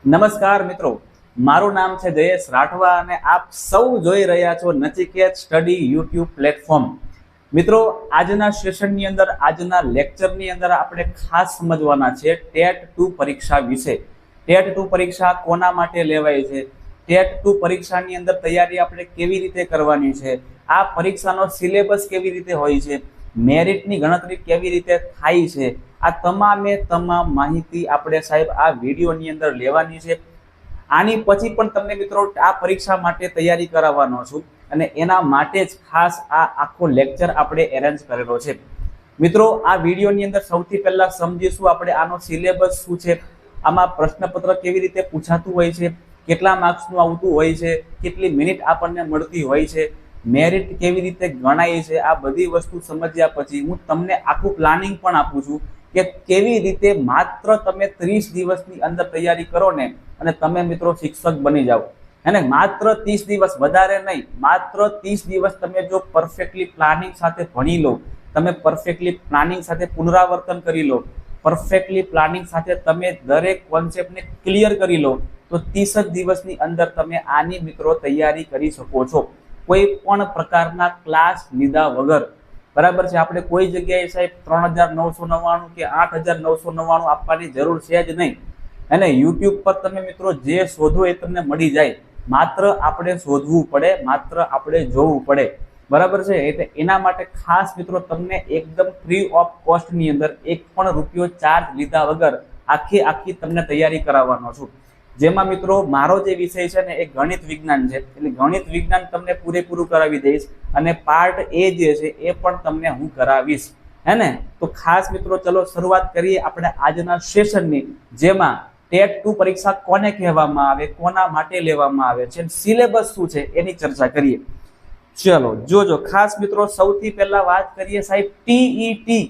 નમસ્કાર મિત્રો, મારું નામ છે જયેશ રાઠવા અને આપ સૌ જોઈ રહ્યા છો નચિકેત સ્ટડી યુટ્યુબ પ્લેટફોર્મ. મિત્રો, આજના સેશનની અંદર, આજના લેક્ચરની અંદર આપણે ખાસ સમજવાના છે ટેટ 2 પરીક્ષા વિશે. ટેટ 2 પરીક્ષા કોના માટે લેવાય છે, ટેટ 2 પરીક્ષાની અંદર તૈયારી આપણે કેવી રીતે કરવાની છે, આ પરીક્ષાનો સિલેબસ કેવી રીતે હોય છે, મેરિટની ગણતરી કેવી રીતે થાય છે, આ તમામે તમામ માહિતી આપણે સાહેબ આ વિડીયોની અંદર લેવાની છે. આની પછી પણ તમને મિત્રો આ પરીક્ષા માટે તૈયારી કરાવવાનો છું અને એના માટે જ ખાસ આ આખો લેક્ચર આપણે એરેન્જ કરેલો છે. મિત્રો, આ વિડીયોની અંદર સૌથી પહેલા સમજીશું આપણે આનો સિલેબસ શું છે, આમાં પ્રશ્નપત્ર કેવી રીતે પૂછાતું હોય છે, કેટલા માર્ક્સનું આવતું હોય છે, કેટલી મિનિટ આપણને મળતી હોય છે, મેરિટ કેવી રીતે ગણાય છે, આ બધી વસ્તુ સમજ્યા પછી હું તમને આખું પ્લાનિંગ પણ આપું છું કે કેવી રીતે માત્ર તમે 30 દિવસની અંદર તૈયારી કરો ને અને તમે મિત્રો શિક્ષક બની જાઓ. અને માત્ર 30 દિવસ, વધારે નહીં, માત્ર 30 દિવસ તમે જો પરફેક્ટલી પ્લાનિંગ સાથે ભણી લો, તમે પરફેક્ટલી પ્લાનિંગ સાથે પુનરાવર્તન કરી લો, પરફેક્ટલી પ્લાનિંગ સાથે તમે દરેક કોન્સેપ્ટને ક્લિયર કરી લો, તો 30 જ દિવસની અંદર તમે આની મિત્રો તૈયારી કરી શકો છો, કોઈ પણ પ્રકારના ક્લાસ લીધા વગર. બરાબર છે. આપણે કોઈ જગ્યાએ સાહેબ 3,999 કે 8,999 આપવાની જરૂર છે જ નહીં. અને યુટ્યુબ પર તમે મિત્રો જે શોધો એ તમને મળી જાય, માત્ર આપણે શોધવું પડે, માત્ર આપણે જોવું પડે. બરાબર છે. એટલે એના માટે ખાસ મિત્રો તમને એકદમ ફ્રી ઓફ કોસ્ટની અંદર 1 પણ રૂપિયો ચાર્જ લીધા વગર આખી તમને તૈયારી કરાવવાનો છું. જેમાં મિત્રો મારો જે વિષય છે ને એ ગણિત વિજ્ઞાન છે, એટલે ગણિત વિજ્ઞાન તમને પૂરેપૂરું કરાવી દઈશ અને પાર્ટ એ જે છે એ પણ તમને હું કરાવીશ. હે ને? તો ખાસ મિત્રો ચલો શરૂઆત કરીએ આપણે આજના સેશનની, જેમાં ટેટ 2 પરીક્ષા કોને કહેવામાં આવે, કોના માટે લેવામાં આવે છે, સિલેબસ શું છે એની ચર્ચા કરીએ. ચલો જોજો ખાસ મિત્રો, સૌથી પહેલા વાત કરીએ સાહેબ ટીઈટી.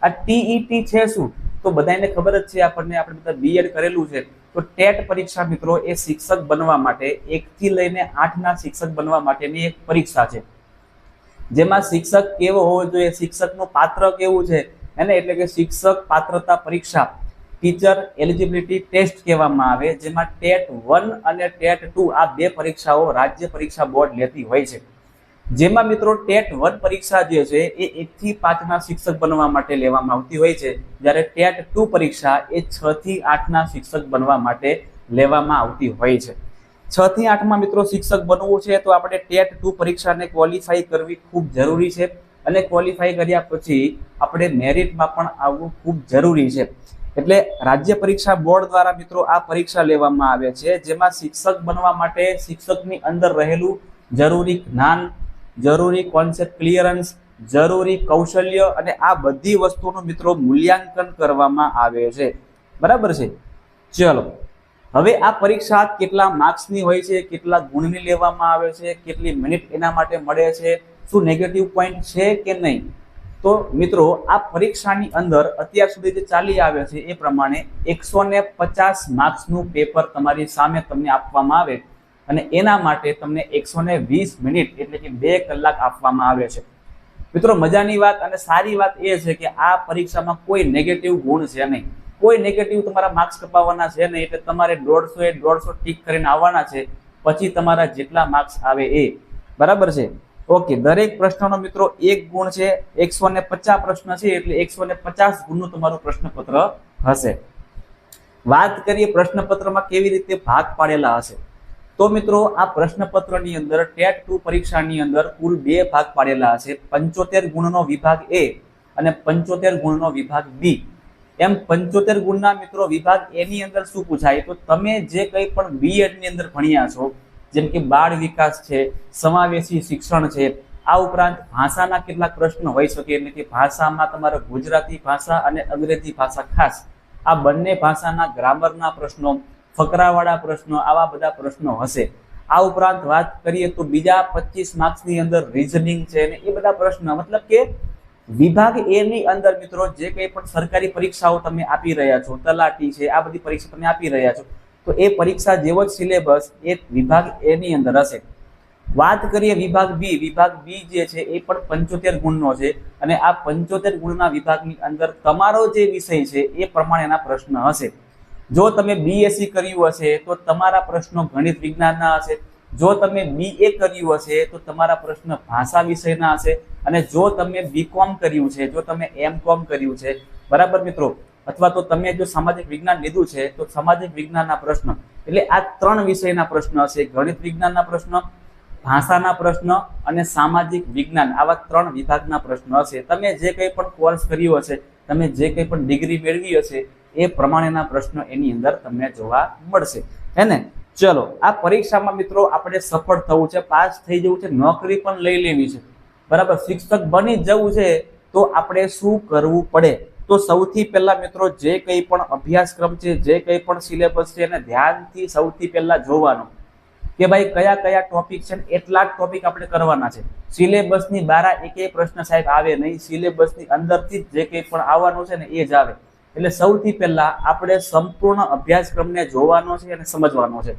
આ ટીઈટી છે શું? તો બધાને ખબર જ છે, આપણે બધા બીએડ કરેલું છે. તો ટેટ પરીક્ષા મિત્રો એ શિક્ષક બનવા માટે 1 થી લઈને 8 ના શિક્ષક બનવા માટેની એક પરીક્ષા છે, જેમાં શિક્ષક કેવો હોવો જોઈએ, શિક્ષકનું પાત્ર કેવું છે એને, એટલે કે શિક્ષક પાત્રતા પરીક્ષા, ટીચર એલિજિબિલિટી ટેસ્ટ કહેવામાં આવે, જેમાં ટેટ 1 અને ટેટ 2 આ બે પરીક્ષાઓ રાજ્ય પરીક્ષા બોર્ડ લેતી હોય છે. જેમાં મિત્રો ટેટ 1 પરીક્ષા જે છે એ 1 થી 5 ના શિક્ષક બનવા માટે લેવામાં આવતી હોય છે, જ્યારે ટેટ 2 પરીક્ષા એ 6 થી 8 ના શિક્ષક બનવા માટે લેવામાં આવતી હોય છે. 6 થી 8 માં મિત્રો શિક્ષક બનવું છે તો આપણે ટેટ 2 પરીક્ષાને ક્વોલિફાઈ કરવી ખૂબ જરૂરી છે, અને ક્વોલિફાઈ કર્યા પછી આપણે મેરિટમાં પણ આવવું ખૂબ જરૂરી છે. એટલે રાજ્ય પરીક્ષા બોર્ડ દ્વારા મિત્રો આ પરીક્ષા લેવામાં આવે છે, જેમાં શિક્ષક બનવા માટે શિક્ષકની અંદર રહેલું જરૂરી જ્ઞાન, જરૂરી કોન્સેપ્ટ ક્લિયરન્સ, જરૂરી કૌશલ્ય અને આ બધી વસ્તુનું મિત્રો મૂલ્યાંકન કરવામાં આવે છે. બરાબર છે. ચલો, હવે આ પરીક્ષા કેટલા માર્ક્સની હોય છે, કેટલા ગુણની લેવામાં આવે છે, કેટલી મિનિટ એના માટે મળે છે, શું નેગેટિવ પોઈન્ટ છે કે નહીં? તો મિત્રો આ પરીક્ષાની અંદર અત્યાર સુધી જે ચાલી આવે છે એ પ્રમાણે 150 માર્ક્સનું પેપર તમારી સામે તમને આપવામાં આવે અને એના માટે તમને 120 મિનિટ એટલે કે 2 કલાક આપવામાં આવે છે. મિત્રો મજાની વાત અને સારી વાત એ છે કે આ પરીક્ષામાં કોઈ નેગેટિવ ગુણ છે નહીં, કોઈ નેગેટિવ તમારા માર્ક્સ કપાવવાના છે નહીં. એટલે તમારે 150 ટીક કરીને આવવાના છે, પછી તમારા જેટલા માર્ક્સ આવે એ. બરાબર છે. ઓકે, દરેક પ્રશ્નનો મિત્રો 1 ગુણ છે, 150 પ્રશ્ન છે એટલે 150 ગુણનું તમારું પ્રશ્નપત્ર હશે. વાત કરીએ પ્રશ્નપત્રમાં કેવી રીતે ભાગ પાડેલા હશે. તો મિત્રો આ પ્રશ્નપત્રની અંદર ટેટ 2 પરીક્ષાની અંદર કુલ 2 ભાગ પાડેલા હશે, 75 ગુણનો વિભાગ એ અને 75 ગુણનો વિભાગ બી. એમ 75 ગુણના મિત્રો વિભાગ એ ની અંદર શું પૂછાય, તો તમે જે કંઈ પણ બીએડ ની અંદર ભણ્યા છો, જેમ કે બાળ વિકાસ છે, સમાવેશી શિક્ષણ છે, આ ઉપરાંત ભાષાના કેટલાક પ્રશ્નો હોઈ શકે, એટલે કે ભાષામાં તમારે ગુજરાતી ભાષા અને અંગ્રેજી ભાષા, ખાસ આ બંને ભાષાના ગ્રામરના પ્રશ્નો, ફકરાવાળા પ્રશ્નો, આવા બધા પ્રશ્નો હશે. આ ઉપરાંત વાત કરીએ તો બીજા 25 માર્ક્સની અંદર રીઝનિંગ છે ને એ બધા પ્રશ્નો, મતલબ કે વિભાગ એ ની અંદર મિત્રો જે કંઈ પણ સરકારી પરીક્ષાઓ તમે આપી રહ્યા છો, તલાટી છે, આ બધી પરીક્ષા તમે આપી રહ્યા છો, તો એ પરીક્ષા જેવો જ સિલેબસ એ વિભાગ એ ની અંદર હશે. વાત કરીએ વિભાગ બી, વિભાગ બી જે છે એ પણ 75 ગુણનો છે અને આ 75 ગુણના વિભાગની અંદર તમારો જે વિષય છે એ પ્રમાણેના પ્રશ્ન હશે. જો તમે બીએસસી કર્યું હશે તો તમારા પ્રશ્નો ગણિત વિજ્ઞાનના હશે, જો તમે બીએ કર્યું હશે તો તમારા પ્રશ્ન ભાષા વિષયના હશે, અને જો તમે બીકોમ કર્યું છે, જો તમે એમકોમ કર્યું છે, બરાબર મિત્રો, અથવા તો તમે જો સામાજિક વિજ્ઞાન લીધું છે તો સામાજિક વિજ્ઞાનના પ્રશ્ન, એટલે આ 3 વિષયના પ્રશ્ન હશે, ગણિત વિજ્ઞાનના પ્રશ્ન, ભાષાના પ્રશ્ન અને સામાજિક વિજ્ઞાન, આવા 3 વિભાગના પ્રશ્ન હશે. તમે જે કંઈ પણ કોર્સ કર્યો હશે, તમે જે કંઈ પણ ડિગ્રી મેળવી હશે એ પ્રમાણેના પ્રશ્નો એની અંદર તમને જોવા મળશે, હે ને. ચલો, આ પરીક્ષામાં મિત્રો આપણે સફળ થવું છે, પાસ થઈ જવું છે, નોકરી પણ લઈ લેવી છે, બરાબર, શિક્ષક બની જવું છે, તો આપણે શું કરવું પડે? તો સૌથી પહેલા મિત્રો જે કંઈ પણ અભ્યાસક્રમ છે, જે કંઈ પણ સિલેબસ છે એને ધ્યાનથી સૌથી પહેલા જોવાનું કે ભાઈ કયા કયા ટોપિક છે, એટલા જ ટોપિક આપણે કરવાના છે. સિલેબસની બહાર એકેય પ્રશ્ન સાહેબ આવે નહીં, સિલેબસની અંદરથી જ જે કંઈ પણ આવવાનું છે ને એ જ આવે. એટલે સૌથી પહેલા આપણે સંપૂર્ણ અભ્યાસક્રમને જોવાનો છે અને સમજવાનો છે.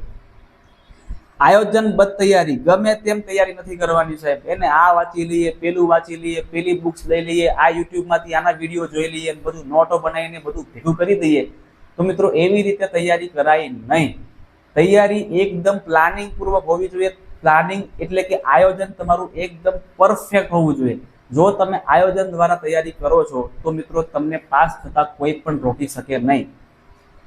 આયોજનબદ્ધ તૈયારી, ગમે તેમ તૈયારી નથી કરવાની સાહેબ, એને આ વાંચી લઈએ, પેલું વાંચી લઈએ, પેલી બુક્સ લઈ લઈએ, આ યુટ્યુબમાંથી આના વિડીયો જોઈ લઈએ, બધું નોટો બનાવીને બધું ભેગું કરી દઈએ, તો મિત્રો એવી રીતે તૈયારી કરાય નહીં. તૈયારી એકદમ પ્લાનિંગ પૂર્વક હોવી જોઈએ. પ્લાનિંગ એટલે કે આયોજન તમારું એકદમ પરફેક્ટ હોવું જોઈએ. જો તમે આયોજન દ્વારા તૈયારી કરો છો તો મિત્રો તમને પાસ થતા કોઈ પણ રોકી શકે નહીં.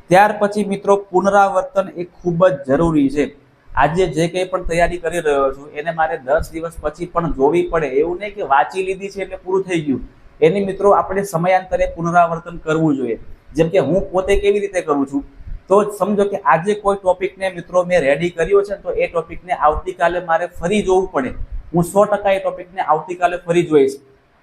ત્યાર પછી મિત્રો પુનરાવર્તન એ ખૂબ જ જરૂરી છે. આજે જે કંઈ પણ તૈયારી કરી રહ્યો છું એને મારે 10 દિવસ પછી પણ જોવી પડે, એવું નહીં કે વાંચી લીધી છે એટલે પૂરું થઈ ગયું. એની મિત્રો આપણે સમયાંતરે પુનરાવર્તન કરવું જોઈએ. જેમ કે હું પોતે કેવી રીતે કરું છું, તો સમજો કે આજે કોઈ ટોપિકને મિત્રો મેં રેડી કર્યો છે તો એ ટોપિકને આવતીકાલે મારે ફરી જોવું પડે. હું 100% એ ટોપિકને આવતીકાલે ફરી જોઈશ,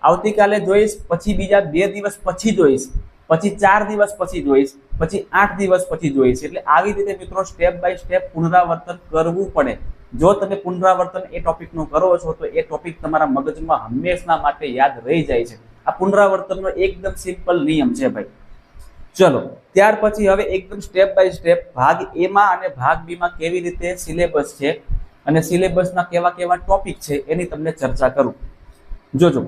આવતીકાલે જોઈશ, પછી બીજા 2 દિવસ પછી જોઈશ, પછી 4 દિવસ પછી જોઈશ, પછી 8 દિવસ પછી જોઈશ. એટલે આવી રીતે મિત્રો સ્ટેપ બાય સ્ટેપ પુનરાવર્તન કરવું પડે. જો તમે પુનરાવર્તન એ ટોપિકનું કરો છો તો એ ટોપિક તમારા મગજમાં હંમેશા માટે યાદ રહી જાય છે. આ પુનરાવર્તનનો એકદમ સિમ્પલ નિયમ છે ભાઈ. ચલો, ત્યાર પછી હવે એકદમ સ્ટેપ બાય સ્ટેપ ભાગ એ માં અને ભાગ બી માં કેવી રીતે સિલેબસ છે અને સિલેબસના કેવા કેવા ટોપિક છે એની તમને ચર્ચા કરું. જોજો,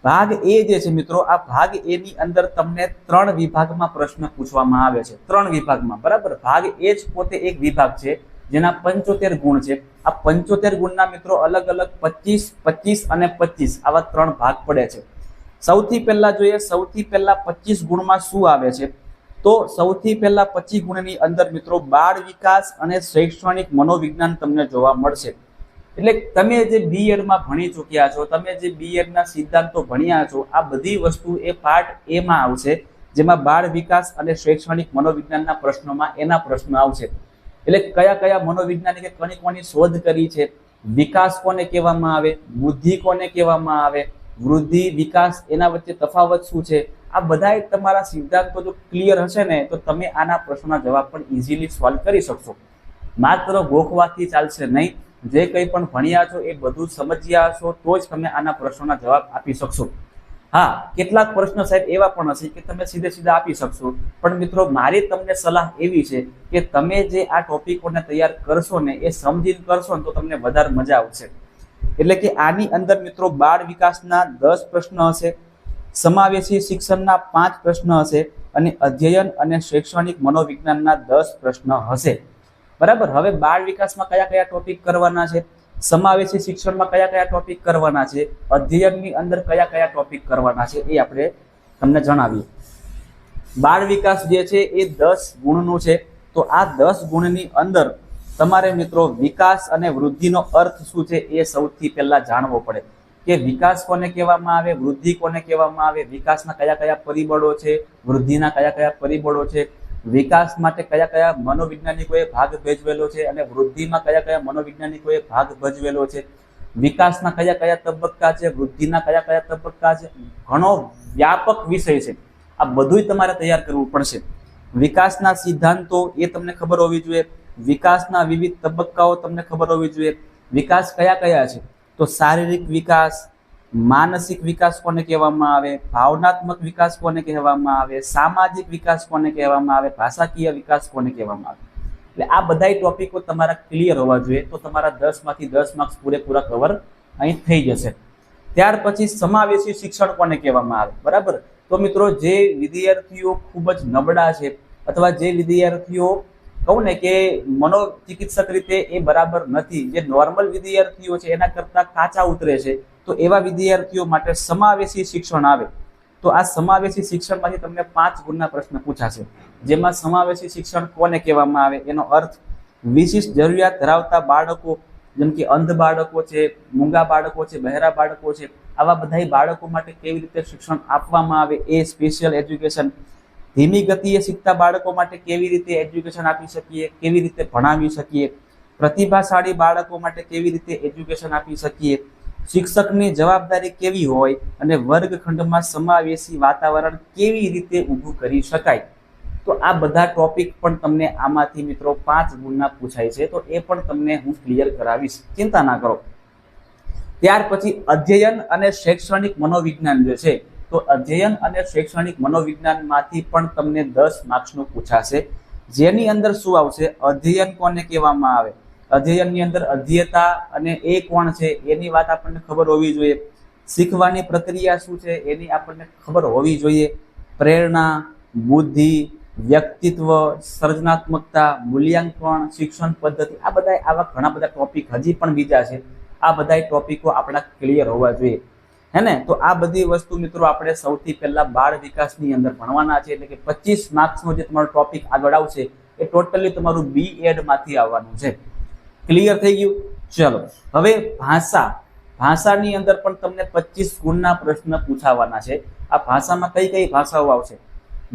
ભાગ એ જે છે મિત્રો, આ ભાગ એ ની અંદર તમને 3 વિભાગમાં પ્રશ્ન પૂછવામાં આવે છે. 3 વિભાગમાં, બરાબર. ભાગ એ જ પોતે એક વિભાગ છે જેના 75 ગુણ છે. આ 75 ગુણના મિત્રો અલગ અલગ 25, 25 અને 25 આવા 3 ભાગ પડે છે. સૌથી પહેલા જોઈએ, સૌથી પહેલા 25 ગુણમાં શું આવે છે, તો સૌથી પહેલા 25 ગુણની અંદર મિત્રો બાળ વિકાસ અને શૈક્ષણિક મનોવિજ્ઞાન તમને જોવા મળશે. એટલે તમે જે બીએડમાં ભણી ચૂક્યા છો, તમે જે બીએડના સિદ્ધાંતો ભણ્યા છો, આ બધી વસ્તુ એ પાર્ટ એ માં આવશે, જેમાં બાળ વિકાસ અને શૈક્ષણિક મનોવિજ્ઞાનના પ્રશ્નોમાં એના પ્રશ્નો આવશે. એટલે કયા કયા મનોવૈજ્ઞાનિકે કોની શોધ કરી છે, વિકાસ કોને કહેવામાં આવે, બુદ્ધિ કોને કહેવામાં આવે, વૃદ્ધિ, વિકાસ, એના વચ્ચે તફાવત શું છે, આ બધા તમારા સિદ્ધાંતો જો ક્લિયર હશે ને તો તમે આના પ્રશ્નોના જવાબ પણ ઇઝીલી સોલ્વ કરી શકશો. માત્ર ગોખવાથી ચાલશે નહીં. જે કંઈ પણ ભણ્યા છો એ બધું સમજ્યા હશો તો જ તમે આના પ્રશ્નોના જવાબ આપી શકશો. હા, કેટલાક પ્રશ્નો સાહેબ એવા પણ હશે કે તમે સીધે સીધા આપી શકશો, પણ મિત્રો મારી તમને સલાહ એવી છે કે તમે જે આ ટોપિકોને તૈયાર કરશો ને એ સમજીને કરશો ને તો તમને વધારે મજા આવશે. એટલે કે આની અંદર મિત્રો બાળ વિકાસના 10 પ્રશ્ન હશે, સમાવેશી શિક્ષણના 5 પ્રશ્ન હશે અને અધ્યયન અને શૈક્ષણિક મનોવિજ્ઞાનના 10 પ્રશ્ન હશે. બરાબર. હવે બાળ વિકાસમાં કયા કયા ટોપિક કરવાના છે, સમાવેશી શિક્ષણમાં કયા કયા ટોપિક કરવાના છે, અધ્યયનની અંદર કયા કયા ટોપિક કરવાના છે એ આપણે તમને જણાવીએ. બાળ વિકાસ જે છે એ 10 ગુણનું છે. તો આ 10 ગુણની અંદર તમારે મિત્રો વિકાસ અને વૃદ્ધિનો અર્થ શું છે એ સૌથી પહેલા જાણવો પડે કે વિકાસ કોને કહેવામાં આવે, વૃદ્ધિ કોને કહેવામાં આવે, વિકાસના કયા કયા પરિબળો છે, વૃદ્ધિના કયા કયા પરિબળો છે, વિકાસ માટે કયા કયા મનોવૈજ્ઞાનિકોએ ભાગ ભજવેલો છે અને વૃદ્ધિમાં કયા કયા મનોવૈજ્ઞાનિકોએ ભાગ ભજવેલો છે, વિકાસના કયા કયા તબક્કા છે, વૃદ્ધિના કયા કયા તબક્કા છે. ઘણો વ્યાપક વિષય છે. આ બધુંય તમારે તૈયાર કરવું પડશે. વિકાસના સિદ્ધાંતો એ તમને ખબર હોવી જોઈએ, વિકાસના વિવિધ તબક્કાઓ તમને ખબર હોવી જોઈએ. વિકાસ કયા કયા છે, તો શારીરિક વિકાસ, માનસિક વિકાસ કોને કહેવામાં આવે, ભાવનાત્મક વિકાસ કોને કહેવામાં આવે, સામાજિક વિકાસ કોને કહેવામાં આવે, ભાષાકીય વિકાસ કોને કહેવામાં આવે. એટલે આ બધા ટોપિકો તમારા ક્લિયર હોવા જોઈએ તો તમારા 10 માંથી 10 માર્ક્સ પૂરેપૂરા કવર અહીં થઈ જશે. ત્યાર પછી સમાવેશી શિક્ષણ કોને કહેવામાં આવે. બરાબર. તો મિત્રો જે વિદ્યાર્થીઓ ખૂબ જ નબળા છે અથવા જે વિદ્યાર્થીઓ કહું ને કે મનોચિકિત્સક રીતે એ બરાબર નથી, જે નોર્મલ વિદ્યાર્થીઓ છે એના કરતા કાચા ઉતરે છે, તો એવા વિદ્યાર્થીઓ માટે સમાવેશી શિક્ષણ આવે. તો આ સમાવેશી શિક્ષણમાંથી તમને 5 ગુણના પ્રશ્ન પૂછાશે, જેમાં સમાવેશી શિક્ષણ કોને કહેવામાં આવે, એનો અર્થ વિશિષ્ટ જરૂરિયાત ધરાવતા બાળકો, જેમ કે અંધ બાળકો છે, મૂંગા બાળકો છે, બહેરા બાળકો છે, આવા બધા બાળકો માટે કેવી રીતે શિક્ષણ આપવામાં આવે એ સ્પેશિયલ એજ્યુકેશન. ધીમી ગતિએ શીખતા બાળકો માટે કેવી રીતે એજ્યુકેશન આપી શકીએ, કેવી રીતે ભણાવી શકીએ. પ્રતિભાશાળી બાળકો માટે કેવી રીતે એજ્યુકેશન આપી શકીએ. શિક્ષકની જવાબદારી કેવી હોય અને વર્ગખંડમાં સમાવેશી વાતાવરણ કેવી રીતે ઊભું કરી શકાય. તો આ બધા ટોપિક પણ તમને આમાંથી મિત્રો 5 ગુણના પૂછાય છે, તો એ પણ તમને હું ક્લિયર કરાવીશ, ચિંતા ના કરો. ત્યાર પછી અધ્યયન અને શૈક્ષણિક મનોવિજ્ઞાન જે છે, તો અધ્યયન અને શૈક્ષણિક મનોવિજ્ઞાનમાંથી પણ તમને 10 માર્ક્સનું પૂછાશે, જેની અંદર શું આવશે, અધ્યયન કોને કહેવામાં આવે, અધ્યયનની અંદર અધ્યયતા અને એ કોણ છે એની વાત આપણને ખબર હોવી જોઈએ. શીખવાની પ્રક્રિયા શું છે એની આપણને ખબર હોવી જોઈએ. પ્રેરણા, બુદ્ધિ, વ્યક્તિત્વ, સર્જનાત્મકતા, મૂલ્યાંકન, શિક્ષણ પદ્ધતિ, આ બધા આવા ઘણા બધા ટોપિક હજી પણ બીજા છે. આ બધા ટોપિકો આપણા ક્લિયર હોવા જોઈએ, હે ને. તો આ બધી વસ્તુ મિત્રો આપણે સૌથી પહેલા બાળ વિકાસની અંદર ભણવાના છે, એટલે કે 25 માર્ક્સનો જે તમારો ટોપિક આગળ આવશે એ ટોટલી તમારું B.Ed માંથી આવવાનું છે. ક્લિયર થઈ ગયું? ચલો હવે ભાષાની અંદર પણ તમને 25 ગુણના પ્રશ્ન પૂછાવાના છે. આ ભાષામાં કઈ કઈ ભાષાઓ આવશે,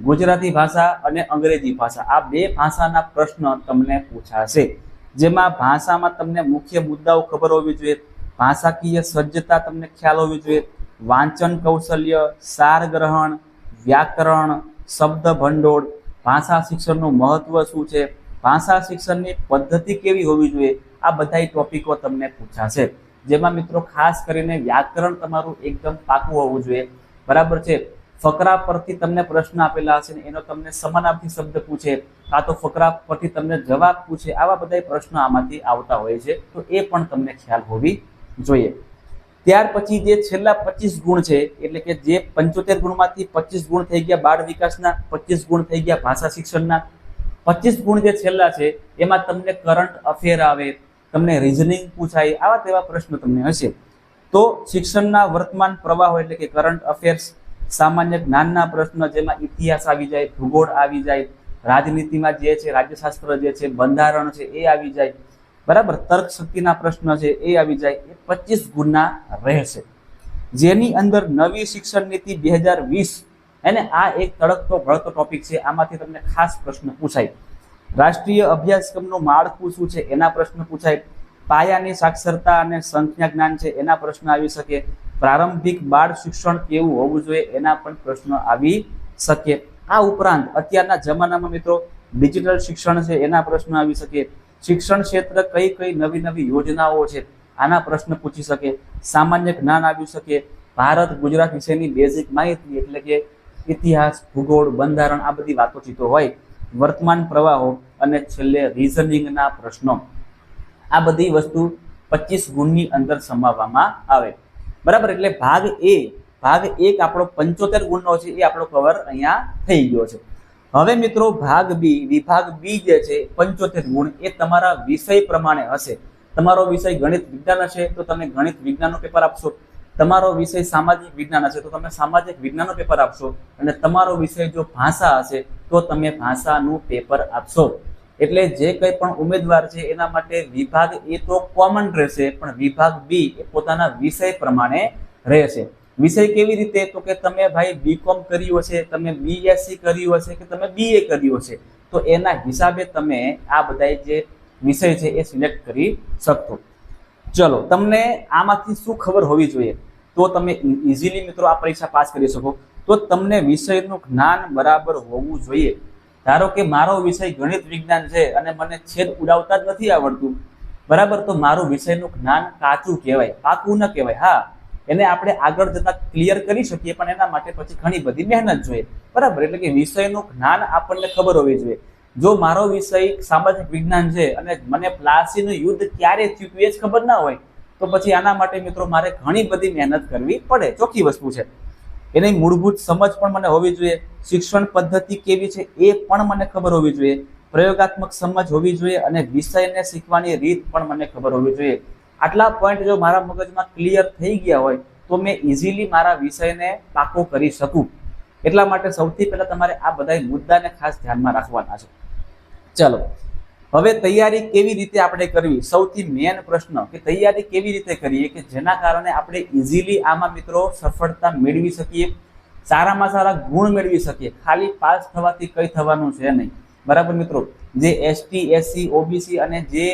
ગુજરાતી ભાષા અને અંગ્રેજી ભાષા, આ 2 ભાષાના પ્રશ્ન તમને પૂછાશે. જેમાં ભાષામાં તમને મુખ્ય મુદ્દાઓ ખબર હોવી જોઈએ, ભાષાકીય સજ્જતા તમને ખ્યાલ હોવી જોઈએ, વાંચન કૌશલ્ય, સાર ગ્રહણ, વ્યાકરણ, શબ્દ ભંડોળ, ભાષા શિક્ષણનું મહત્વ શું છે, ભાષા શિક્ષણની પદ્ધતિ કેવી હોવી જોઈએ, આ બધા ટોપિકો તમને પૂછાશે. જેમાં મિત્રો ખાસ કરીને વ્યાકરણ તમારું એકદમ પાકું હોવું જોઈએ, બરાબર છે. ફકરા પરથી તમને પ્રશ્ન આપેલા હશે ને એનો તમને સમાનાર્થી શબ્દ પૂછે, કાં તો ફકરા પરથી તમને જવાબ પૂછે, આવા બધા પ્રશ્નો આમાંથી આવતા હોય છે, તો એ પણ તમને ખ્યાલ હોવી જોઈએ. ત્યાર પછી જે છેલ્લા 25 ગુણ છે, એટલે કે જે 75 ગુણમાંથી 25 ગુણ થઈ ગયા બાળ વિકાસના, 25 ગુણ થઈ ગયા ભાષા શિક્ષણના, 25 ગુણ જે છેલ્લા છે એમાં તમને કરંટ અફેર આવે, તમને રીઝનિંગ પૂછાય, આવા તેવા પ્રશ્નો તમને હશે. તો શિક્ષણના વર્તમાન પ્રવાહો એટલે કે કરંટ અફેર્સ, સામાન્ય જ્ઞાનના પ્રશ્ન જેમાં ઇતિહાસ આવી જાય, ભૂગોળ આવી જાય, રાજનીતિમાં જે છે રાજ્યશાસ્ત્ર જે છે, બંધારણ છે એ આવી જાય, બરાબર, તર્ક શક્તિના પ્રશ્ન છે એ આવી જાય. એ 25 ગુણના રહેશે, જેની અંદર નવી શિક્ષણ નીતિ 2020 અને આ એક તડકતો ભળતો ટોપિક છે, આમાંથી તમને ખાસ પ્રશ્ન પૂછાય. રાષ્ટ્રીય અભ્યાસક્રમનું માળખું શું છે એના પ્રશ્ન પૂછાય. પાયાની સાક્ષરતા અને સંખ્યા જ્ઞાન છે એના પ્રશ્ન આવી શકે. પ્રારંભિક બાળ શિક્ષણ કેવું હોવું જોઈએ એના પણ પ્રશ્નો આવી શકે. આ ઉપરાંત અત્યારના જમાનામાં મિત્રો ડિજિટલ શિક્ષણ છે એના પ્રશ્નો આવી શકે. શિક્ષણ ક્ષેત્ર કઈ કઈ નવી નવી યોજનાઓ છે આના પ્રશ્ન પૂછી શકે. સામાન્ય જ્ઞાન આવી શકે. ભારત ગુજરાત વિશેની બેઝિક માહિતી એટલે કે ઇતિહાસ, ભૂગોળ, બંધારણ, આ બધી વાતોચીતો હોય. વર્તમાન પ્રવાહો અને છેલ્લે રીઝનિંગના પ્રશ્નો. આ બધી વસ્તુ 25 ગુણની અંદર સમાવવામાં આવે, બરાબર. એટલે ભાગ 1 આપણો 75 ગુણનો છે એ આપણો કવર અહીંયા થઈ ગયો છે. હવે મિત્રો ભાગ બી, વિભાગ બી જે છે 75 ગુણ એ તમારા વિષય પ્રમાણે હશે. તમારો વિષય ગણિત વિજ્ઞાન હશે તો તમે ગણિત વિજ્ઞાનનો પેપર આપશો. તમારો વિષય સામાજિક વિજ્ઞાન હશે તો તમે સામાજિક વિજ્ઞાનનો પેપર આપશો. અને તમારો વિષય જો ભાષા હશે તો તમે ભાષાનું પેપર આપશો. એટલે જે કંઈ પણ ઉમેદવાર છે એના માટે વિભાગ એ તો કોમન રહેશે, પણ વિભાગ બી એ પોતાના વિષય પ્રમાણે રહેશે. વિષય કેવી રીતે? તો કે તમે ભાઈ બીકોમ કર્યું હશે, તમે બીએસસી કર્યું હશે કે તમે બીએ કર્યું હશે, તો એના હિસાબે તમે આ બધા જે વિષય છે એ સિલેક્ટ કરી શકશો. ચલો, તમને આમાંથી શું ખબર હોવી જોઈએ તો તમે ઇઝીલી મિત્રો આ પરીક્ષા પાસ કરી શકો? તો તમને વિષયનું જ્ઞાન બરાબર હોવું જોઈએ. ધારો કે મારો વિષય ગણિત વિજ્ઞાન છે અને મને છેદ ઉડાવતા જ નથી આવડતું, બરાબર, તો મારું વિષયનું જ્ઞાન કાચું કહેવાય, પાકું ન કહેવાય. હા, એને આપણે આગળ જતા ક્લિયર કરી શકીએ, પણ એના માટે પછી ઘણી બધી મહેનત જોઈએ, બરાબર. એટલે કે વિષયનું જ્ઞાન આપણને ખબર હોવી જોઈએ. જો મારો વિષય સામાજિક વિજ્ઞાન છે અને મને પ્લાસીનું યુદ્ધ ક્યારે થયું એ જ ખબર ના હોય તો પછી આના માટે મિત્રો મારે ઘણી બધી મહેનત કરવી પડે, ચોખ્ખી વસ્તુ છે. એની મૂળભૂત સમજ પણ મને હોવી જોઈએ, શિક્ષણ પદ્ધતિ કેવી છે એ પણ મને ખબર હોવી જોઈએ, પ્રયોગાત્મક સમજ હોવી જોઈએ અને વિષયને શીખવાની રીત પણ મને ખબર હોવી જોઈએ. આટલા પોઈન્ટ જો મારા મગજમાં ક્લિયર થઈ ગયા હોય તો મેં ઇઝીલી મારા વિષયને પાકો કરી શકું. એટલા માટે સૌથી પહેલા તમારે આ બધા મુદ્દાને ખાસ ધ્યાનમાં રાખવાના છે. ચાલો, હવે તૈયારી કેવી રીતે આપણે કરવી, સૌથી મેન પ્રશ્ન કે તૈયારી કેવી રીતે કરીએ કે જેના કારણે આપણે ઇઝીલી આમાં મિત્રો સફળતા મેળવી શકીએ, સારામાં સારા ગુણ મેળવી શકીએ. ખાલી પાસ થવાથી કઈ થવાનું છે નહીં. બરાબર મિત્રો, જે એસટી એસસી ઓબીસી અને જે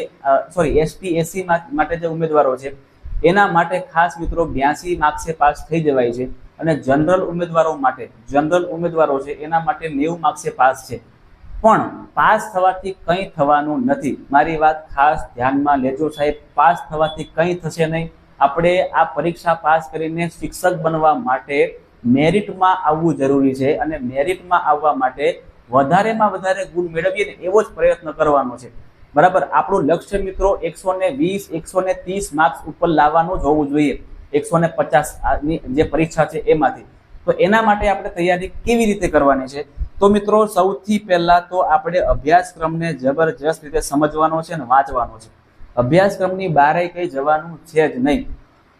એસટી એસસી માટે જે ઉમેદવારો છે એના માટે ખાસ મિત્રો 82 માર્ક્સે પાસ થઈ જવાય છે અને જનરલ ઉમેદવારો છે એના માટે 90 માર્ક્સે પાસ છે. પણ પાસ થવાથી કંઈ થવાનું નથી. મારી વાત ખાસ ધ્યાનમાં લેજો સાહેબ, પાસ થવાથી કંઈ થશે નહીં. આપણે આ પરીક્ષા પાસ કરીને શિક્ષક બનવા માટે મેરિટમાં આવવું જરૂરી છે અને મેરિટમાં આવવા માટે વધારેમાં વધારે ગુણ મેળવીએ ને એવો જ પ્રયત્ન કરવાનો છે. બરાબર, આપણું લક્ષ્ય મિત્રો 120 130 માર્ક્સ ઉપર લાવવાનું જ હોવું જોઈએ 150 ની જે પરીક્ષા છે એમાંથી. તો એના માટે આપણે તૈયારી કેવી રીતે કરવાની છે? તો મિત્રો સૌથી પહેલા તો આપણે અભ્યાસક્રમને જબરજસ્ત રીતે સમજવાનો છે અને વાંચવાનો છે. અભ્યાસક્રમની બહાર કઈ જવાનું છે જ નહીં.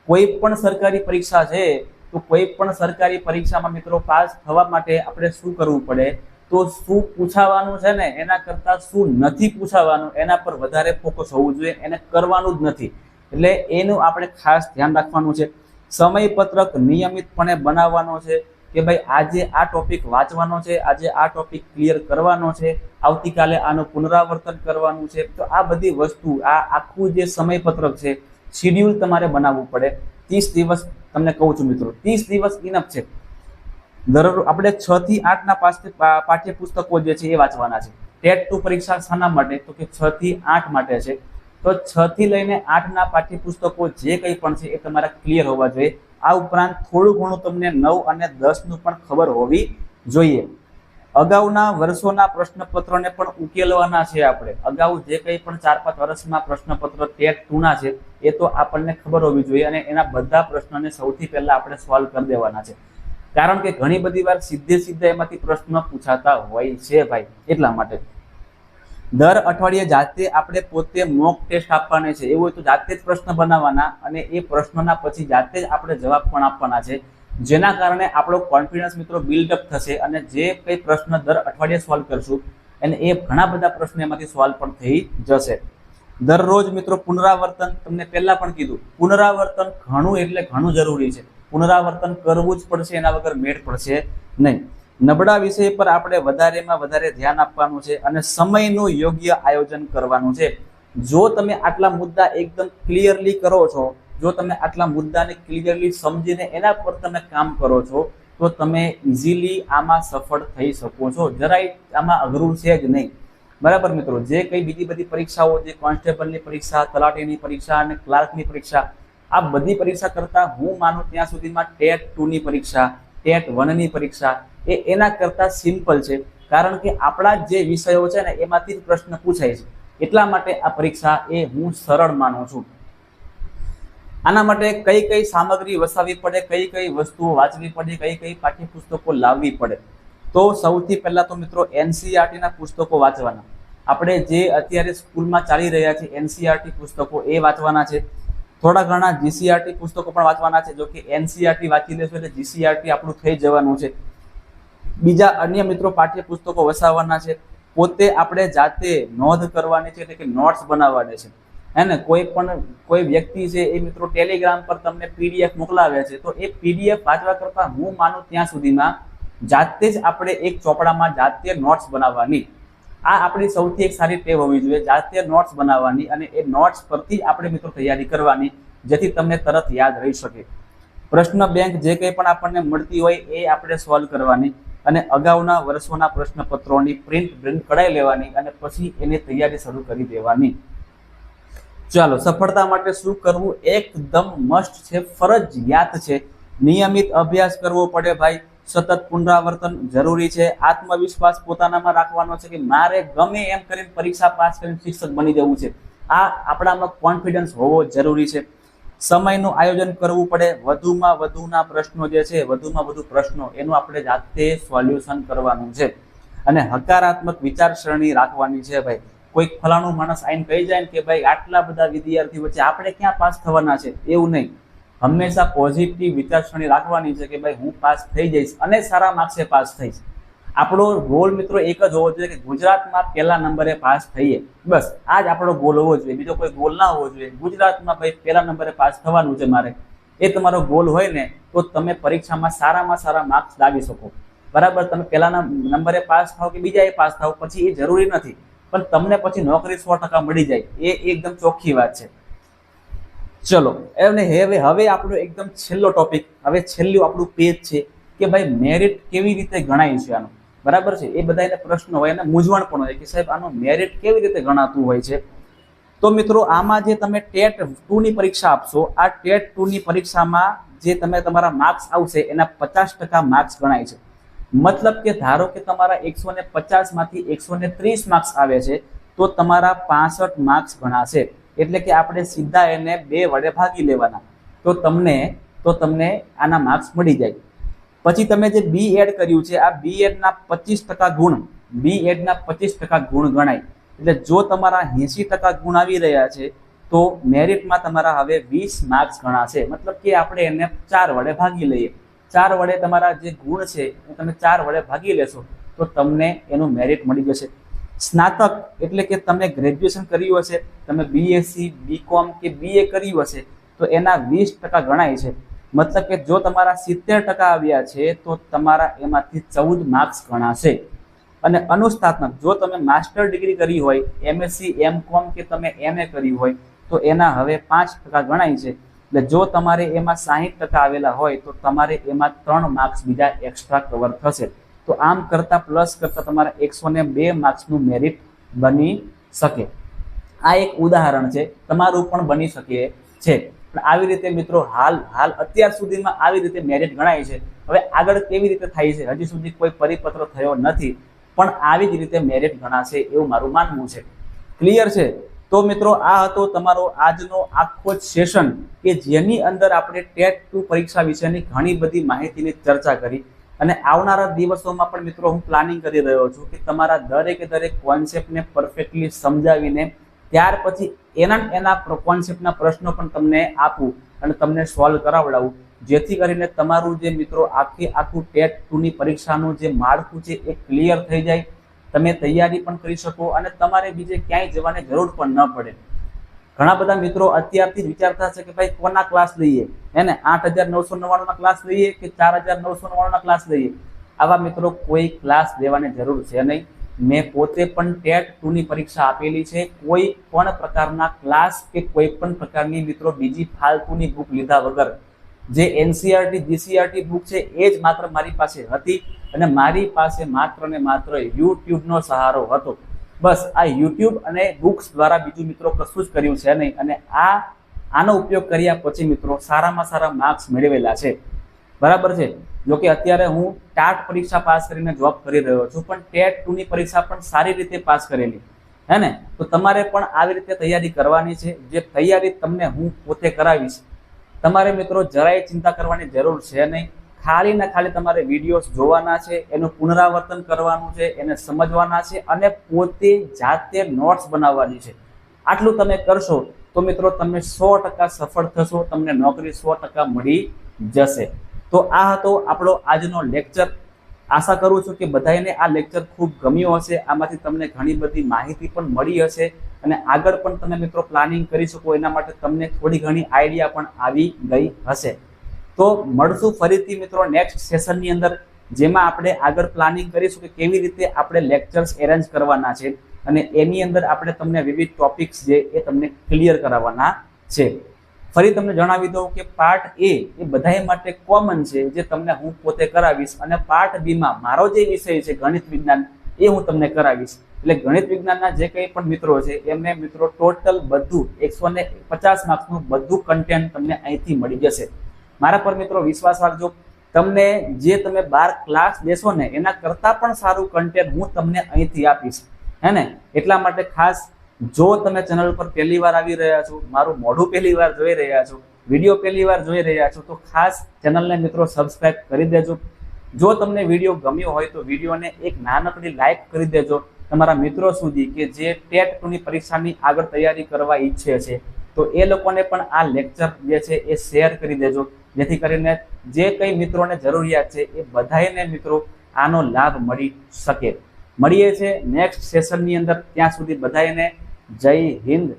કોઈ પણ સરકારી પરીક્ષા છે તો કોઈ પણ સરકારી પરીક્ષામાં મિત્રો પાસ થવા માટે આપણે શું કરવું પડે? તો શું પૂછાવાનું છે ને એના કરતા શું નથી પૂછાવાનું એના પર વધારે ફોકસ હોવું જોઈએ. એને કરવાનું જ નથી એટલે એનું આપણે ખાસ ધ્યાન રાખવાનું છે. સમયપત્રક નિયમિતપણે બનાવવાનો છે કે ભાઈ આજે આ ટોપિક વાંચવાનો છે, આજે આ ટોપિક ક્લિયર કરવાનો છે, આવતીકાલે આનું પુનરાવર્તન કરવાનું છે. તો આ બધી વસ્તુ, આ આખું જે સમયપત્રક છે, શિડ્યુલ તમારે બનાવવું પડે. 30 દિવસ તમને કહું છું મિત્રો, 30 દિવસ ઇનફ છે. દરરોજ આપણે 6 થી 8 ના પાઠ્યપુસ્તકો જે છે એ વાંચવાના છે. ટેટ 2 પરીક્ષા શાના માટે? તો કે 6 થી 8 માટે છે. તો 6 થી લઈને 8 ના પાઠ્યપુસ્તકો જે કંઈ પણ છે એ તમારા ક્લિયર હોવા જોઈએ. આ ઉપરાંત થોડું ઘણું તમને 9 અને 10 નું પણ ખબર હોવી જોઈએ. અગાઉના વર્ષોના પ્રશ્નપત્રોને પણ ઉકેલવાના છે આપણે. અગાઉ જે કંઈ પણ 4-5 વર્ષમાં પ્રશ્નપત્ર ટેટ 2 ના છે એ તો આપણને ખબર હોવી જોઈએ અને એના બધા પ્રશ્નોને સૌથી પહેલા આપણે સોલ્વ કરી દેવાના છે. કારણ કે ઘણી બધી વાર સીધે એમાંથી પ્રશ્ન પૂછાતા હોય છે ભાઈ. એટલા માટે દર અઠવાડિયે જાતે આપણે પોતે મોક ટેસ્ટ આપવાના છે. એવું હોય તો જાતે જ પ્રશ્ન બનાવવાના અને એ પ્રશ્નોના પછી જાતે જ આપણે જવાબ પણ આપવાના છે, જેના કારણે આપણો કોન્ફિડન્સ મિત્રો બિલ્ડઅપ થશે અને જે કંઈ પ્રશ્ન દર અઠવાડિયે સોલ્વ કરશું અને એ ઘણા બધા પ્રશ્નો એમાંથી સોલ્વ પણ થઈ જશે. દરરોજ મિત્રો પુનરાવર્તન, તમને પહેલા પણ કીધું, પુનરાવર્તન ઘણું એટલે ઘણું જરૂરી છે. પુનરાવર્તન કરવું જ પડશે, એના વગર મેળ પડશે નહીં. નબળા વિષય પર આપણે વધારેમાં વધારે ધ્યાન આપવાનું છે અને સમયનું યોગ્ય આયોજન કરવાનું છે. જો તમે આટલા મુદ્દા એકદમ ક્લિયરલી કરો છો, જો તમે આટલા મુદ્દાને ક્લિયરલી સમજીને એના પર તમે કામ કરો છો તો તમે ઇઝીલી આમાં સફળ થઈ શકો છો. જરાય આમાં અઘરું છે જ નહીં. બરાબર મિત્રો, જે કંઈ બીજી બધી પરીક્ષાઓ, જે કોન્સ્ટેબલની પરીક્ષા, તલાટીની પરીક્ષા અને ક્લાર્કની પરીક્ષા, આ બધી પરીક્ષા કરતા હું માનું ત્યાં સુધીમાં ટેટ 2 ની પરીક્ષા, ટેટ 1 ની પરીક્ષા એ એના કરતા સિમ્પલ છે. કારણ કે આપણા જે વિષયો છે ને એમાંથી જ પ્રશ્ન પૂછાય છે. એટલા માટે આ પરીક્ષા એ હું સરળ માનું છું. આના માટે કઈ કઈ સામગ્રી વસાવવી પડે, કઈ કઈ વસ્તુઓ વાંચવી પડે, કઈ કઈ પાઠ્યપુસ્તકો લાવવી પડે? તો સૌથી પહેલા તો મિત્રો એનસીઈઆરટી ના પુસ્તકો વાંચવાના. આપણે જે અત્યારે સ્કૂલમાં ચાલી રહ્યા છે એનસીઈઆરટી પુસ્તકો એ વાંચવાના છે. થોડા ઘણા જીસીઆરટી પુસ્તકો પણ વાંચવાના છે. જો કે એનસીઈઆરટી વાંચી લેશો એટલે જીસીઆરટી આપણું થઈ જવાનું છે. બીજા અન્ય મિત્રો પાઠ્યપુસ્તકો વસાવવાના છે. પોતે આપણે જાતે નોંધ કરવાની છે, એટલે કે નોટ્સ બનાવવાની છે. હે ને, કોઈ વ્યક્તિ છે એ મિત્રો ટેલિગ્રામ પર તમને પીડીએફ મોકલાવે છે, તો એ પીડીએફ વાંચવા કરતા હું માનું ત્યાં સુધીમાં જાતે જ આપણે એક ચોપડામાં જાતે નોટ્સ બનાવવાની. આ આપણી સૌથી એક સારી ટેવ હોવી જોઈએ, જાતે નોટ્સ બનાવવાની અને એ નોટ્સ પરથી જ આપણે મિત્રો તૈયારી કરવાની, જેથી તમને તરત યાદ રહી શકે. પ્રશ્ન બેંક જે કંઈ પણ આપણને મળતી હોય એ આપણે સોલ્વ કરવાની અને અગાઉના વર્ષોના પ્રશ્નપત્રોની પ્રિન્ટ કઢાઈ લેવાની અને પછી એની તૈયારી શરૂ કરી દેવાની. ચાલો, સફળતા માટે શું કરવું? એકદમ મસ્ટ છે, ફરજિયાત છે. નિયમિત અભ્યાસ કરવો પડે ભાઈ. સતત પુનરાવર્તન જરૂરી છે. આત્મવિશ્વાસ પોતાનામાં રાખવાનો છે કે મારે ગમે એમ કરીને પરીક્ષા પાસ કરીને શિક્ષક બની જવું છે. આ આપણામાં કોન્ફિડન્સ હોવો જરૂરી છે. સમયનું આયોજન કરવું પડે, વધુમાં વધુના પ્રશ્નો જે છે, વધુમાં વધુ પ્રશ્નો એનું આપણે જાતે સોલ્યુશન કરવાનું છે અને હકારાત્મક વિચારસરણી રાખવાની છે ભાઈ. કોઈક ફલાણું માણસ આઈને કહી જાય ને કે ભાઈ આટલા બધા વિદ્યાર્થીઓ વચ્ચે આપણે ક્યાં પાસ થવાના છે, એવું નહીં. હંમેશા પોઝિટિવ વિચારસરણી રાખવાની છે કે ભાઈ હું પાસ થઈ જઈશ અને સારા માર્ક્સે પાસ થઈશ. આપણો ગોલ મિત્રો એક જ હોવો જોઈએ કે ગુજરાતમાં પહેલા નંબરે પાસ થઈએ, બસ આ જ આપણો ગોલ હોવો જોઈએ, બીજો કોઈ ગોલ ના હોવો જોઈએ. ગુજરાતમાં ભાઈ પહેલા નંબરે પાસ થવાનું છે મારે, એ તમારો ગોલ હોય ને તો તમે પરીક્ષામાં સારામાં સારા માર્ક્સ લાવી શકો. બરાબર, તમે પહેલાના નંબરે પાસ થાવ કે બીજા એ પાસ થાવ પછી એ જરૂરી નથી, પણ તમને પછી નોકરી 100% મળી જાય એ એકદમ ચોખ્ખી વાત છે. ચલો એને હવે આપણો એકદમ છેલ્લો ટોપિક, હવે છેલ્લું આપણું પેજ છે કે ભાઈ મેરિટ કેવી રીતે ગણાય છે આનું. બરાબર છે, એ બધા એને પ્રશ્ન હોય અને મૂંઝવણ પણ હોય કે સાહેબ આનું મેરિટ કેવી રીતે ગણાતું હોય છે. તો મિત્રો આમાં જે તમે ટેટ 2 ની પરીક્ષા આપશો, આ ટેટ 2 ની પરીક્ષામાં જે તમે તમારા માર્ક્સ આવશે એના 50% માર્ક્સ ગણાય છે. મતલબ કે ધારો કે તમારા 150 માંથી 130 માર્ક્સ આવે છે તો તમારા 65 માર્ક્સ ગણાશે. એટલે કે આપણે સીધા એને 2 વડે ભાગી લેવાના તો તમને આના માર્ક્સ મળી જાય. પછી તમે જે બી એડ કર્યું છે, આ બી એડના 25% ગુણ, બી એડના 25% ગુણ ગણાય. એટલે જો તમારા 80% ગુણ આવી રહ્યા છે તો મેરિટમાં તમારા હવે 20 માર્ક્સ ગણાશે. મતલબ કે આપણે એને 4 વડે ભાગી લઈએ. 4 વડે તમારા જે ગુણ છે તમે 4 વડે ભાગી લેશો તો તમને એનું મેરિટ મળી જશે. સ્નાતક એટલે કે તમે ગ્રેજ્યુએશન કર્યું હશે, તમે બીએસસી, બીકોમ કે બીએ કર્યું હશે તો એના 20% ગણાય છે. મતલબ કે જો તમારા 70% આવ્યા છે તો તમારા એમાંથી 14 માર્ક્સ ગણાશે. અને અનુસ્નાતક જો તમે માસ્ટર ડિગ્રી કરી હોય, એમએસસી, એમકોમ કે તમે એમએ કરી હોય તો એના હવે 5% ગણાય છે. એટલે જો તમારે એમાં 60% આવેલા હોય તો તમારે એમાં 3 માર્ક્સ બીજા એક્સ્ટ્રા કવર થશે. તો આમ કરતા પ્લસ કરતા તમારા 102 માર્ક્સનું મેરિટ બની શકે. આ એક ઉદાહરણ છે, તમારું પણ બની શકે છે. પણ આવી રીતે મિત્રો હાલ અત્યાર સુધીમાં આવી રીતે મેરિટ ગણાય છે. હવે આગળ કેવી રીતે થાય છે હજી સુધી કોઈ પરિપત્ર થયો નથી, પણ આવી જ રીતે મેરિટ ગણાશે એવું મારું માનવું છે. ક્લિયર છે? તો મિત્રો આ હતો તમારો આજનો આખો સેશન કે જેની અંદર આપણે ટેટ 2 પરીક્ષા વિશેની ઘણી બધી માહિતીની ચર્ચા કરી. અને આવનારા દિવસોમાં પણ મિત્રો હું પ્લાનિંગ કરી રહ્યો છું કે તમારા દરેક કોન્સેપ્ટને પરફેક્ટલી સમજાવીને ત્યાર પછી એના કોન્સેપ્ટના પ્રશ્નો પણ તમને આપું અને તમને સોલ્વ કરાવડાવું, જેથી કરીને તમારું જે મિત્રો આખું ટેટ 2 ની પરીક્ષાનું જે માળખું છે એ ક્લિયર થઈ જાય, તમે તૈયારી પણ કરી શકો અને તમારે બીજે ક્યાંય જવાની જરૂર પણ ન પડે. ઘણા બધા મિત્રો અત્યારથી જ વિચારતા છે કે ભાઈ કોના ક્લાસ લઈએ, એને 8,999 ના ક્લાસ લઈએ કે 4,999 ના ક્લાસ લઈએ. આવા મિત્રો કોઈ ક્લાસ લેવાની જરૂર છે નહીં. મેં પોતે પણ ટેટ 2 ની પરીક્ષા આપેલી છે. કોઈ પણ પ્રકારના ક્લાસ કે કોઈ પણ પ્રકારની મિત્રો બીજી ફાલતુની બુક લીધા વગર જે એનસીઆરટી જીસીઆરટી બુક છે એ જ માત્ર મારી પાસે હતી અને મારી પાસે માત્ર ને માત્ર યુટ્યુબનો સહારો હતો. બસ આ યુટ્યુબ અને બુક્સ દ્વારા બીજું મિત્રો કશું જ કર્યું છે નહીં. અને આનો ઉપયોગ કર્યા પછી મિત્રો સારામાં સારા માર્ક્સ મેળવેલા છે. બરાબર છે? જોકે અત્યારે હું ટાટ પરીક્ષા પાસ કરીને જોબ કરી રહ્યો છું, પણ ટેટ 2 ની પરીક્ષા પણ સારી રીતે પાસ કરેલી હે ને. તો તમારે પણ આવી રીતે તૈયારી કરવાની છે, જે તૈયારી તમને હું પોતે કરાવીશ. તમારે મિત્રો જરાય ચિંતા કરવાની જરૂર છે નહીં. ખાલી ને ખાલી તમારે વિડીયોઝ જોવાના છે, એનું પુનરાવર્તન કરવાનું છે, એને સમજવાના છે અને પોતે જાતે નોટ્સ બનાવવાની છે. આટલું તમે કરશો તો મિત્રો તમે 100% સફળ થશો, તમને નોકરી 100% મળી જશે. તો આ હતો આપણો આજનો લેક્ચર. આશા કરું છું કે બધાને આ લેક્ચર ખૂબ ગમ્યો હશે, આમાંથી તમને ઘણી બધી માહિતી પણ મળી હશે અને આગળ પણ તમે મિત્રો પ્લાનિંગ કરી શકો એના માટે તમને થોડી ઘણી આઈડિયા પણ આવી ગઈ હશે. તો મળશું ફરીથી મિત્રો નેક્સ્ટ સેશનની અંદર, જેમાં આપણે આગળ પ્લાનિંગ કરીશું કે કેવી રીતે આપણે લેક્ચર્સ એરેન્જ કરવાના છે અને એની અંદર આપણે તમને વિવિધ ટોપિક્સ જે એ તમને ક્લિયર કરાવવાના છે. ફરી તમને જણાવી દઉં કે પાર્ટ એ બધા માટે કોમન છે, જે તમને હું પોતે કરાવીશ, અને પાર્ટ બી માં મારો જે વિષય છે ગણિત વિજ્ઞાન એ હું તમને કરાવીશ. એટલે ગણિત વિજ્ઞાનના જે કંઈ પણ મિત્રો છે એમને મિત્રો ટોટલ બધું 150 માર્ક્સનું બધું કન્ટેન્ટ તમને અહીંથી મળી જશે. મારા પર મિત્રો વિશ્વાસ રાખજો, તમને જે તમે 12 ક્લાસ દેશો ને એના કરતાં પણ સારું કન્ટેન્ટ હું તમને અહીંથી આપીશ હે ને. એટલા માટે ખાસ જો તમે ચેનલ પર પહેલી વાર આવી રહ્યા છો, મારું મોઢું પહેલી વાર જોઈ રહ્યા છો, વિડીયો પહેલી વાર જોઈ રહ્યા છો તો ખાસ ચેનલને મિત્રો સબસ્ક્રાઇબ કરી દેજો. જો તમને વિડીયો ગમ્યો હોય તો વિડીયોને એક નાનકડી લાઈક કરી દેજો તમારા મિત્રો સુધી કે જે ટેટ 2 ની પરીક્ષાની આગળ તૈયારી કરવા ઈચ્છે છે. તો એ લોકોને પણ આ લેક્ચર જે છે એ શેર કરી દેજો, જેથી કરીને જે કંઈ મિત્રોને જરૂરિયાત છે એ બધાને મિત્રો આનો લાભ મળી શકે. મળીએ છે નેક્સ્ટ સેશનની અંદર. ત્યાં સુધી બધાને જય હિન્દ.